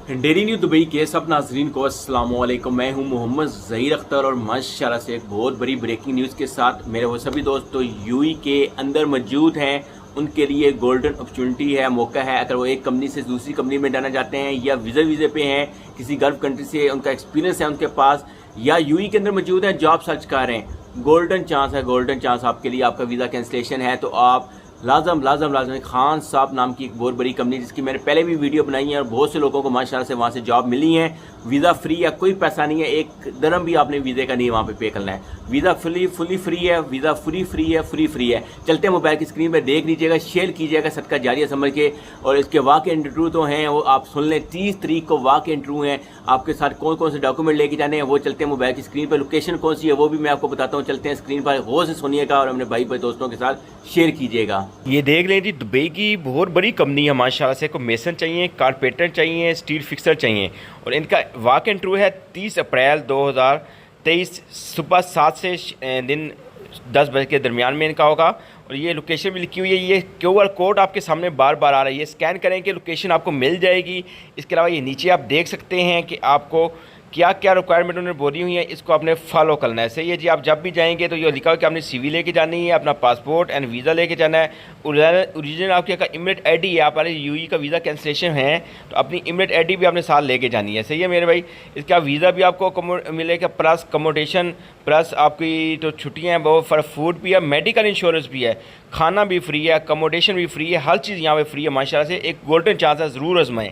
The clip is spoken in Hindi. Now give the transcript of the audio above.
डेली न्यूज़ दुबई के सब नाजरीन को अस्सलाम वालेकुम। मैं हूं मोहम्मद ज़हीर अख्तर और माशाल्लाह से एक बहुत बड़ी ब्रेकिंग न्यूज़ के साथ मेरे वो सभी दोस्त तो यूएई के अंदर मौजूद हैं। उनके लिए गोल्डन अपॉर्चुनिटी है, मौका है। अगर वो एक कंपनी से दूसरी कंपनी में जाना चाहते हैं या वीज़े पे हैं, किसी गल्फ कंट्री से उनका एक्सपीरियंस है उनके पास, या यूएई के अंदर मौजूद हैं, जॉब सर्च कर रहे हैं, गोल्डन चांस है, गोल्डन चांस आपके लिए। आपका वीज़ा कैंसिलेशन है तो आप लाजम खान साहब नाम की एक बहुत बड़ी कंपनी, जिसकी मैंने पहले भी वीडियो बनाई है और बहुत से लोगों को माशाल्लाह से वहाँ से जॉब मिली है। वीज़ा फ्री है, कोई पैसा नहीं है, एक दरम भी आपने वीज़े का नहीं वहाँ पे करना है। वीज़ा फुली फ्री है, वीज़ा फ्री है। चलते हैं मोबाइल की स्क्रीन पर, देख लीजिएगा, शेयर कीजिएगा, सदका जारिया समझ के। और इसके वाक़ई इंटरव्यू तो हैं, वो आप सुन लें। 30 तारीख को वाक़ई इंटरव्यू हैं। आपके साथ कौन कौन से डॉक्यूमेंट लेके जाने हैं वो चलते हैं मोबाइल की स्क्रीन पर। लोकेशन कौन सी है वो भी मैं आपको बताता हूँ। चलते हैं स्क्रीन पर, गौर से सुनिएगा और अपने भाई दोस्तों के साथ शेयर कीजिएगा। ये देख लें जी, दुबई की बहुत बड़ी कंपनी है माशाल्लाह से। को मेसन चाहिए, कारपेंटर चाहिए, स्टील फिक्सर चाहिए। और इनका वाक इंटरव्यू है 30 अप्रैल 2023 सुबह 7 से दिन 10 बजे के दरमियान में इनका होगा। और ये लोकेशन भी लिखी हुई है, ये QR कोड आपके सामने बार बार आ रहा है, ये स्कैन करें कि लोकेशन आपको मिल जाएगी। इसके अलावा ये नीचे आप देख सकते हैं कि आपको क्या क्या रिक्वायरमेंट उन्होंने बोली हुई है, इसको आपने फॉलो करना है। सही है जी। आप जब भी जाएंगे तो ये लिखा हो कि आपने CV लेके जानी है, अपना पासपोर्ट एंड वीज़ा लेके जाना है। ओरिजिनल आपके इमिरेट ID है, आप यूएई का वीज़ा कैंसिलेशन है तो अपनी इमिरेट ID भी आपने साथ लेके जानी है। सही है मेरे भाई। इसका वीज़ा भी आपको मिलेगा, प्लस कमोडेशन, प्लस आपकी तो छुट्टियाँ हैं वो, फॉर फूड भी है, मेडिकल इंश्योरेंस भी है, खाना भी फ्री है, कमोडेशन भी फ्री है, हर चीज़ यहाँ पर फ्री है माशाल्लाह से। एक गोल्डन चांस है, ज़रूर आजमाएं।